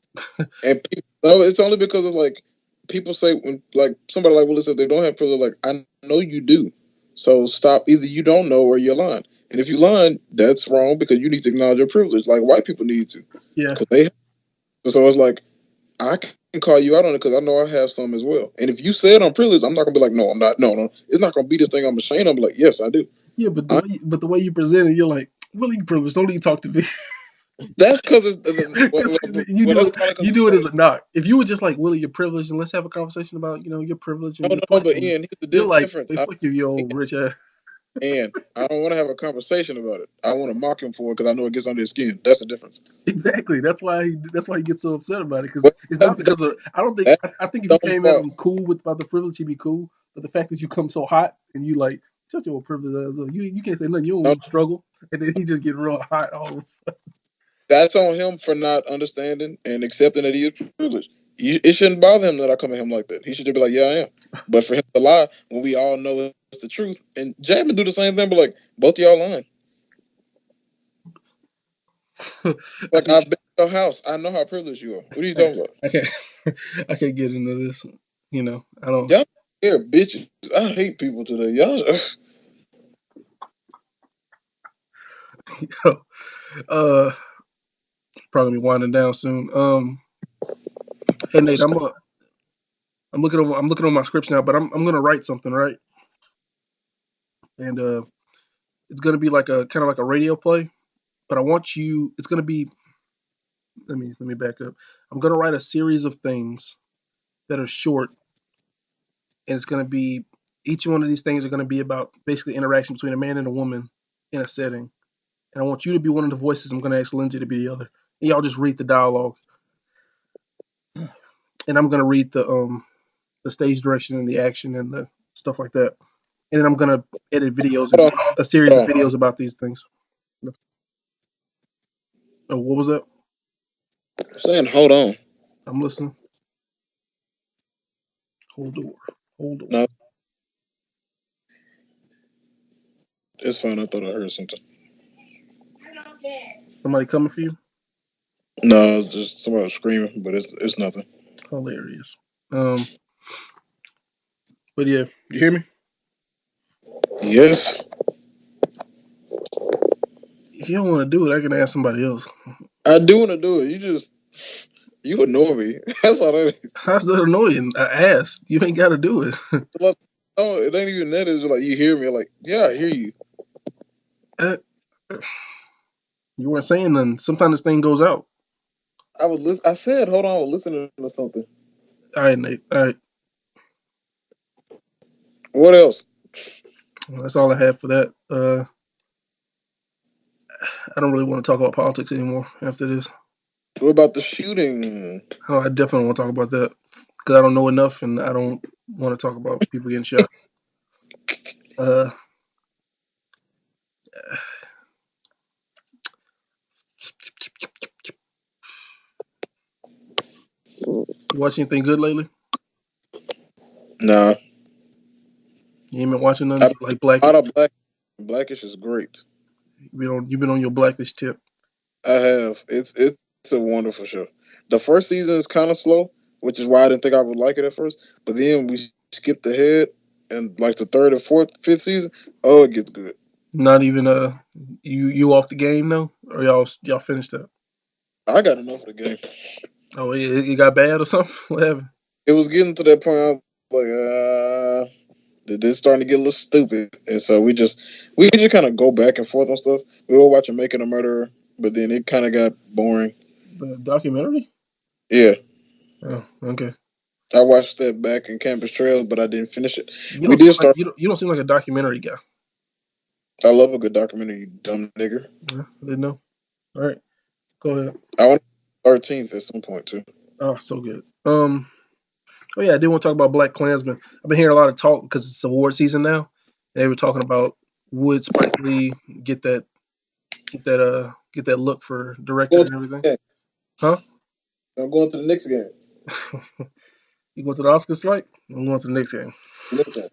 And people, no, it's only because it's like people say when like somebody like Willis said they don't have privilege. Like I know you do, so stop. Either you don't know or you're lying. And if you lying, that's wrong because you need to acknowledge your privilege, like white people need to, Yeah. because they. So it's like I can call you out on it because I know I have some as well. And if you said I'm privileged, I'm not gonna be like, no, I'm not. No, no, it's not gonna be this thing I'm ashamed. I'm like, yes, I do. Yeah, I, but the way you present it, you're like, Willie privilege. Don't even talk to me. that's because it's Because well, that's probably because you do it as a knock. If you were just like Willie, you're privileged, and let's have a conversation about your privilege and no, your no, no. But platform. Ian, here's You're the like, difference. hey, fuck you, you old rich ass. And I don't want to have a conversation about it. I want to mock him for it because I know it gets under his skin. That's the difference. Exactly. That's why he gets so upset about it because Well, it's not because of. I don't think. that's I think if the you dumb came at part. him cool with about the privilege, he'd be cool. But the fact that you come so hot and you like such a privilege ass up, you can't say nothing. You don't No, even struggle, and then he just get real hot all of a sudden. that's on him for not understanding and accepting that he is privileged. It shouldn't bother him that I come at him like that. He should just be like, "Yeah, I am." But for him to lie when we all know it's the truth, and Jamin do the same thing, but like both of y'all lying. I Like can't. I've been to your house. I know how privileged you are. What are you talking about? I can't. I can't get into this. I don't. Y'all here, bitches. I hate people today. Y'all. uh, probably be winding down soon. Hey Nate, I'm looking over. I'm looking on my scripts now, but I'm gonna write something, right? And it's gonna be like a kind of like a radio play. but I want you. It's gonna be. Let me back up. I'm gonna write a series of things that are short, and it's gonna be each one of these things are gonna be about basically interaction between a man and a woman in a setting. And I want you to be one of the voices. I'm gonna ask Lindsay to be the other. And y'all just read the dialogue, and I'm gonna read the stage direction and the action and the stuff like that. And then I'm gonna edit videos and Hold make a series of on. videos about these things. Oh, what was that? I'm saying, hold on. I'm listening. Hold door. Hold door. No, it's fine. I thought I heard something. Somebody coming for you? No, it's just somebody screaming, but it's nothing. Hilarious. Um, but yeah, you hear me? Yes, If you don't want to do it, I can ask somebody else. I do want to do it. You ignore me. That's all that is. How's that annoying? I asked. You ain't got to do it. Like, no, it ain't even that. It's just like you hear me. Like, yeah, I hear you. Uh, you weren't saying nothing. Sometimes this thing goes out. I was listen. I said, hold on, I was listening to something. All right, Nate. All right. What else? Well, that's all I have for that. I don't really want to talk about politics anymore after this. What about the shooting? I definitely want to talk about that because I don't know enough and I don't want to talk about people getting shot. Uh, you watch anything good lately? Nah, You ain't been watching I none? You like Blackish? out of Blackish is great. You've been on your Blackish tip. I have. It's a wonderful show. The first season is kind of slow, which is why I didn't think I would like it at first. But then we skipped ahead, and like the third and fourth, fifth season, oh, it gets good. Not even you off the game though, or y'all finished that? I got enough of the game. Oh, it got bad or something? Whatever. It was getting to that point. I was like, this starting to get a little stupid, and so we just kind of go back and forth on stuff. We were watching Making a Murderer, but then it kind of got boring. The documentary? Yeah, Oh, okay. I watched that back in Campus Trails, but I didn't finish it. You We don't seem did like start. you don't seem like a documentary guy. I love a good documentary, you dumb nigger. Yeah, I didn't know. All right, go ahead. I want 13th at some point too. Oh, so good. Oh yeah, I did want to talk about Black Klansman. I've been hearing a lot of talk because it's award season now. And they were talking about would Spike Lee get that look for director Going to and everything. the game. Huh? I'm going to the Knicks game. You going to the Oscars, Spike? I'm going to the next game. Knicks game.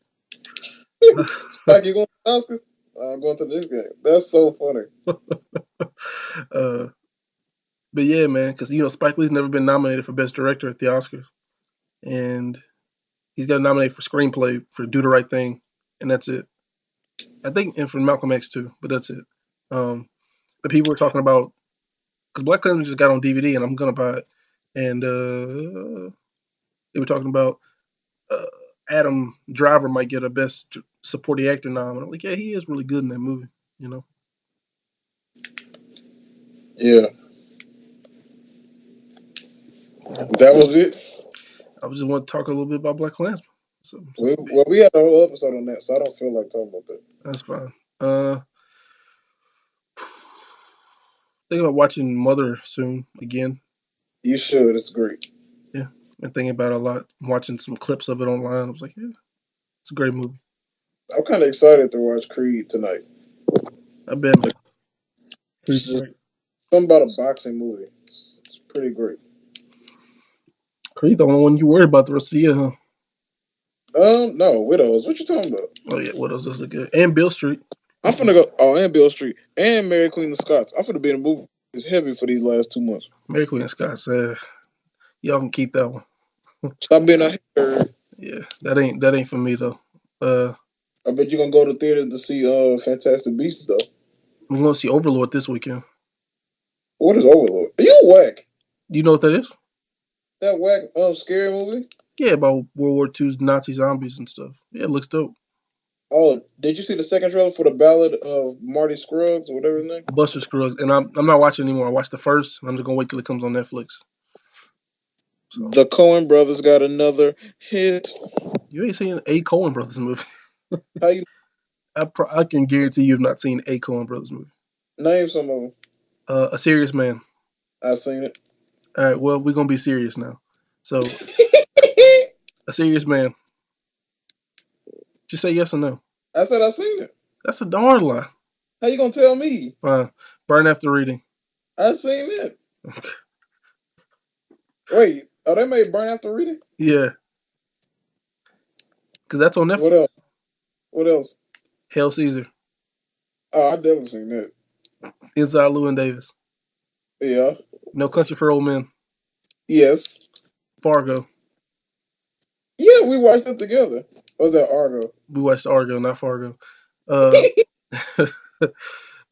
Spike, you going to the Oscars? I'm going to the Knicks game. That's so funny. uh, but yeah, man, because Spike Lee's never been nominated for Best Director at the Oscars, and he's got nominated for screenplay for Do the Right Thing, and that's it. I think, and for Malcolm X too, but that's it. But people were talking about because Black Klansman just got on DVD, and I'm gonna buy it, and they were talking about uh, Adam Driver might get a Best Supporting Actor nom, and I'm like, yeah, he is really good in that movie, you know. Yeah, that was it. I just want to talk a little bit about Black Klansman. We had a whole episode on that, so I don't feel like talking about that. That's fine. Thinking about watching Mother soon again. You should. It's great. Yeah, been thinking about it a lot. I'm watching some clips of it online. I was like, yeah, it's a great movie. I'm kind of excited to watch Creed tonight. I've been It's pretty just great. something about a boxing movie. It's pretty great. Creed, the only one you worry about the rest of the year, huh? No, Widows. What you talking about? Oh yeah, what else is it good? And Bill Street. I'm finna go. Oh, and Bill Street and Mary Queen of Scots. I'm finna be in a movie. It's heavy for these last 2 months. Mary Queen and Scott said, y'all can keep that one. Stop being a hater. Yeah, that ain't for me though. Uh, I bet you're gonna go to theater to see Fantastic Beasts though. I'm going to see Overlord this weekend. What is Overlord? Are you whack? Do you know what that is? That whack scary movie? Yeah, about World War II's Nazi zombies and stuff. Yeah, it looks dope. Oh, did you see the second trailer for the Ballad of Marty Scruggs or whatever his name? Buster Scruggs, and I'm not watching anymore. I watched the first, and I'm just gonna wait till it comes on Netflix. So The Coen brothers got another hit. you ain't seen a Coen Brothers movie. How you I can guarantee you have not seen a Coen Brothers movie. name some of them? A Serious Man. I seen it. All right, well we're gonna be serious now. So A Serious Man. Just say yes or no. I said I seen it. That's a darn lie. How you gonna tell me? Fine. Burn After Reading. I seen it. Wait, oh, they made Burn After Reading? Yeah, because that's on What Netflix. else? What else? Hail Caesar. Oh, I definitely seen that. Inside Llewyn Davis. Yeah. No Country for Old Men. Yes. Fargo. Yeah, we watched it together. Or was that Argo? We watched Argo, not Fargo. Uh,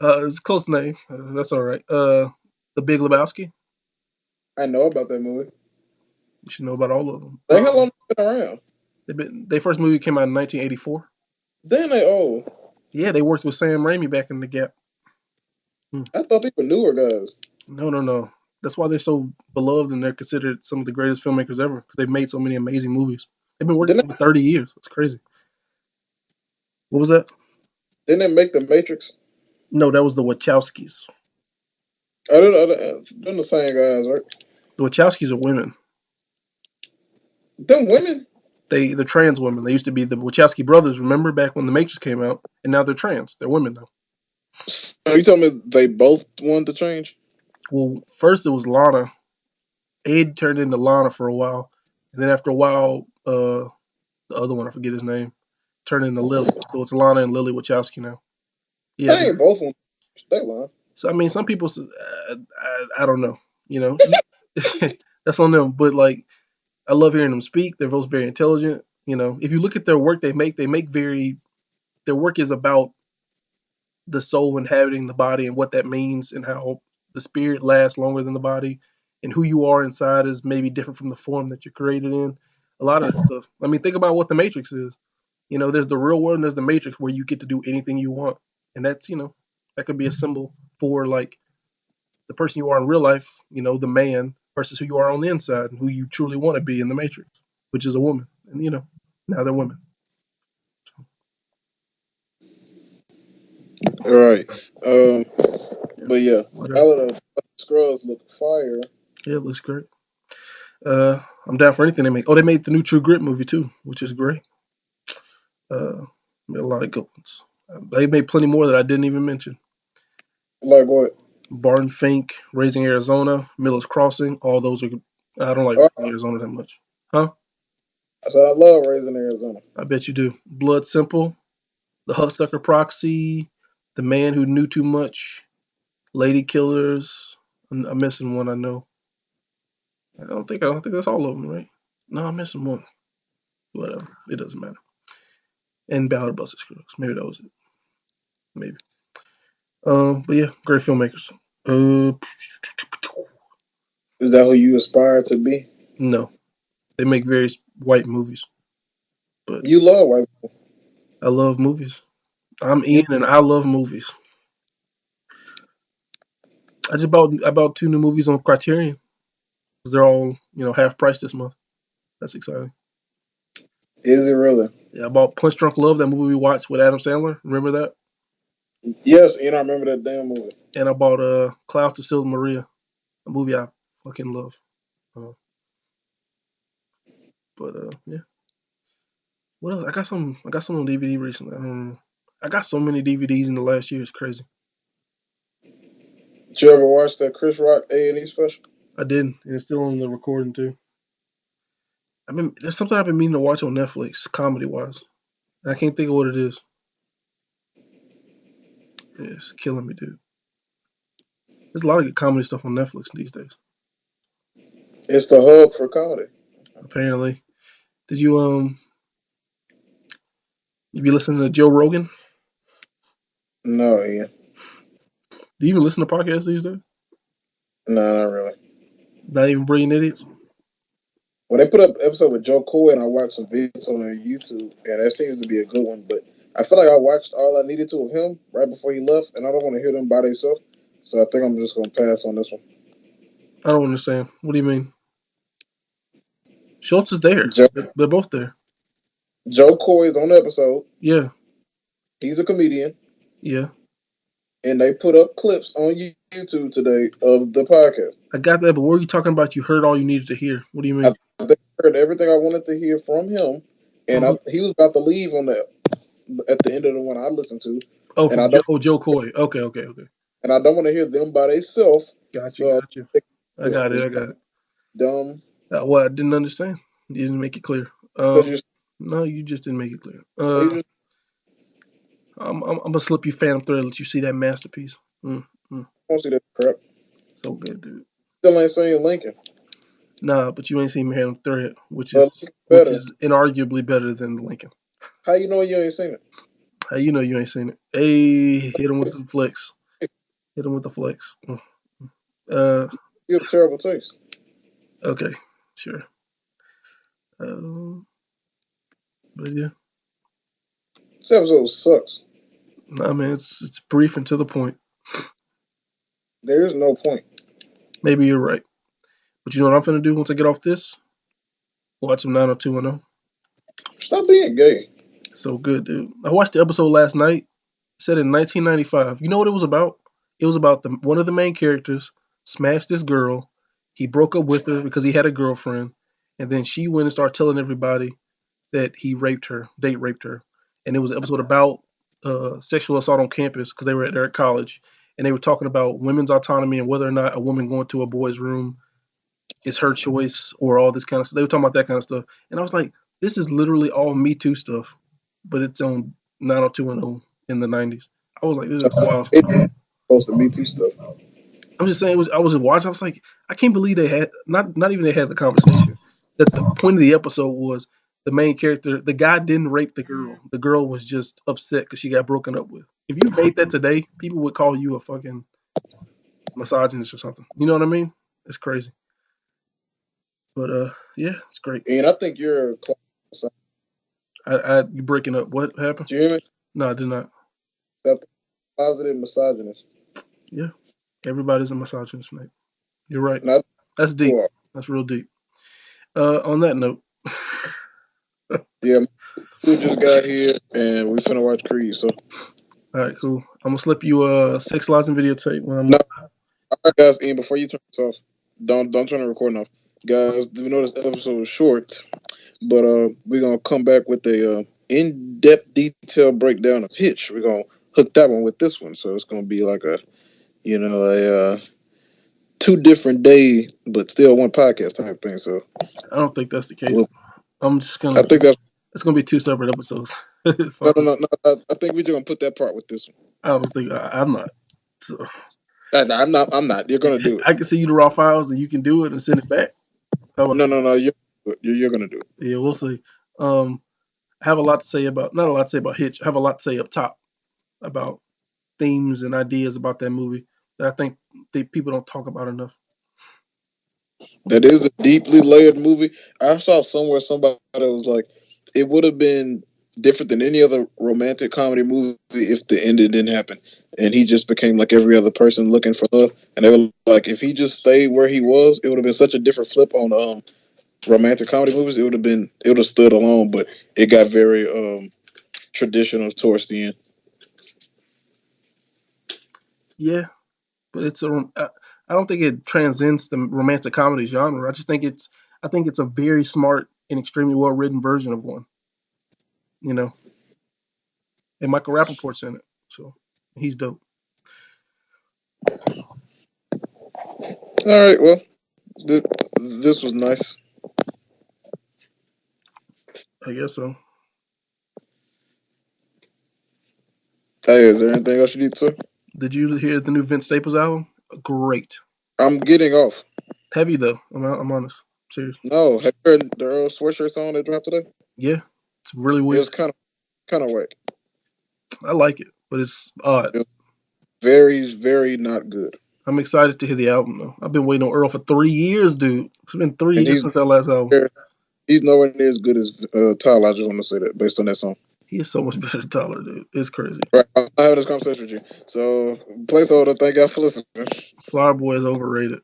it's a close name. That's all right. The Big Lebowski. I know about that movie. You should know about all of them. Like how long they been around? Their first movie came out in 1984. Then they old. Yeah, they worked with Sam Raimi back in the Gap. I thought they were newer guys. No. That's why they're so beloved and they're considered some of the greatest filmmakers ever. 'Cause they've made so many amazing movies. They've been working Didn't for 30 years. It's crazy. What was that? didn't they make the Matrix? No, that was the Wachowskis. They're the same guys, right? The Wachowskis are women. Them women. They're trans women. They used to be the Wachowski brothers. Remember back when the Matrix came out, and now they're trans. They're women now. Are you telling me they both wanted to change? Well, first it was Lana. Ed turned into Lana for a while, and then after a while, the other one I forget his name turned into Lily. So it's Lana and Lily Wachowski now. Yeah. They ain't both on that line. So I mean, some people, I don't know. You know, that's on them. But like, I love hearing them speak. They're both very intelligent. You know, if you look at their work, they make very. Their work is about the soul inhabiting the body and what that means and how the spirit lasts longer than the body and who you are inside is maybe different from the form that you're created in. A lot of that stuff. I mean, think about what the Matrix is. You know, there's the real world and there's the Matrix where you get to do anything you want. And that's, that could be a symbol for like the person you are in real life, the man versus who you are on the inside and who you truly want to be in the Matrix, which is a woman. And, now they're women. All right. But yeah, Whatever. Ballad of Scrubs look fire. Yeah, it looks great. I'm down for anything they make. Oh, they made the new True Grit movie too, which is great. Made a lot of good ones. They made plenty more that I didn't even mention. Like what? Barton Fink, Raising Arizona, Miller's Crossing. All those are. I don't like Oh, Raising Arizona that much. Huh? I said I love Raising Arizona. I bet you do. Blood Simple, The Hustsucker Proxy, The Man Who Knew Too Much, Lady Killers. I'm missing one. I know. I don't think that's all of them, right? No, I'm missing one. Whatever. It doesn't matter. And Ballad of Buster Scruggs. Maybe that was it. Maybe. But yeah, great filmmakers. Is that who you aspire to be? No, they make very white movies, but You love white people. I love movies. I'm You, Ian, and I love movies. I bought two new movies on Criterion because they're all half price this month. That's exciting. is it really? Yeah, I bought Punch Drunk Love, that movie we watched with Adam Sandler. Remember that? Yes, and I remember that damn movie. And I bought Clouds of Silver Maria, a movie I fucking love. But yeah. What else? I got some on DVD recently. I don't know. I got so many DVDs in the last year. It's crazy. Did you ever watch that Chris Rock A&E special? I didn't, and it's still on the recording too. There's something I've been meaning to watch on Netflix, comedy wise. And I can't think of what it is. It's killing me, dude. There's a lot of good comedy stuff on Netflix these days. It's the hub for comedy. Apparently. Did you be listening to Joe Rogan? No, Ian. Do you even listen to podcasts these days? No, not really. Not even Brilliant Idiots? When they put up an episode with Joe Coy, and I watched some videos on their YouTube, and that seems to be a good one. But I feel like I watched all I needed to of him right before he left, and I don't want to hear them by themselves. So I think I'm just gonna pass on this one. I don't understand. What do you mean? Schultz is there. Joe, They're both there. Joe Coy is on the episode. Yeah, He's a comedian, yeah. and they put up clips on YouTube today of the podcast. I got that, but what were you talking about? You heard all you needed to hear. What do you I mean? think I heard everything I wanted to hear from him, and From who? he was about to leave on the at the end of the one I listened to, Oh, and from Joe Coy. Okay, okay, okay. I don't want to hear them by themselves. Got you, So got you. I got it, I got it. dumb. What I didn't understand. You didn't make it clear. Because you, No, you just didn't make it clear. you just I'm gonna slip you Phantom Thread. Let you see that masterpiece. want to see that crap. So good, dude. Still ain't saying Lincoln. Nah, but you ain't seen Phantom Thread, which But is better. inarguably better than Lincoln. How you know you ain't seen it? How you know you ain't seen it? Hey, hit him with the flex. Hit him with the flex. You have terrible taste. Okay, sure. But yeah, This episode sucks. nah, man, it's brief and to the point. There is no point. Maybe you're right, but you know what I'm finna do once I get off this? Watch some 90210. Stop being gay. So good, dude. I watched the episode last night. Set in 1995. You know what it was about? It was about one of the main characters smashed this girl. He broke up with her because he had a girlfriend, and then she went and started telling everybody that he raped her, date raped her. And it was an episode about sexual assault on campus because they were there at college, and they were talking about women's autonomy and whether or not a woman going to a boy's room is her choice or all this kind of stuff. They were talking about that kind of stuff, and I was like, this is literally all Me Too stuff, but it's on 90210 in the 90s. I was like, this is wild. It's supposed to Me Too stuff. I'm just saying, I was watching. I was like, I can't believe they had not even they had the conversation. That the point of the episode was the main character, the guy didn't rape the girl. The girl was just upset because she got broken up with. If you made that today, people would call you a fucking misogynist or something. You know what I mean? It's crazy. But yeah, it's great. And I think you're You breaking up? What happened? Did you hear me? No, I did not. Positive misogynist. Yeah, everybody's a misogynist, mate. You're right. Not That's deep. That's real deep. On that note, yeah, we just got here and we finna watch Creed. So, all right, cool. I'm gonna slip you a 6 Lives and videotape when I'm. No. All right, guys. Ian, before you turn this off, don't turn the recording off, guys. We know this episode is short, but we're gonna come back with a in-depth, detailed breakdown of Hitch. We're gonna hook that one with this one, so it's gonna be like a 2 different day, but still one podcast type thing. So I don't think that's the case. I'm just gonna. I think it's gonna be 2 separate episodes. No. I think we're gonna put that part with this one. I don't think I'm not. So I'm not. You're gonna do it. I can see you the raw files and you can do it and send it back. No. You're gonna do it. Yeah, we'll see. I have a lot to say about not a lot to say about Hitch. I have a lot to say up top about themes and ideas about that movie that I think people don't talk about enough. That is a deeply layered movie. I saw somewhere somebody was like, it would have been different than any other romantic comedy movie if the ending didn't happen, and he just became like every other person looking for love. And they were like, if he just stayed where he was, it would have been such a different flip on romantic comedy movies. It would have stood alone, but it got very traditional towards the end. Yeah, but I don't think it transcends the romantic comedy genre. I just think it's a very smart and extremely well written version of one. You know, and Michael Rappaport's in it, so he's dope. All right, well, this was nice. I guess so. Hey, is there anything else you need to say? Did you hear the new Vince Staples album? Great. I'm getting off. Heavy though. I'm honest. Serious. No, have you heard the Earl Sweatshirt song that dropped today? Yeah, it's really weird. It was kind of whack. I like it, but it's odd. It very, very not good. I'm excited to hear the album though. I've been waiting on Earl for 3 years, dude. It's been 3 years since that last album. He's nowhere near as good as Tyler. I just want to say that based on that song. He is so much better than Tyler, dude. It's crazy. Right, I'm not having this conversation with you. So, placeholder, thank y'all for listening. Flower Boy is overrated.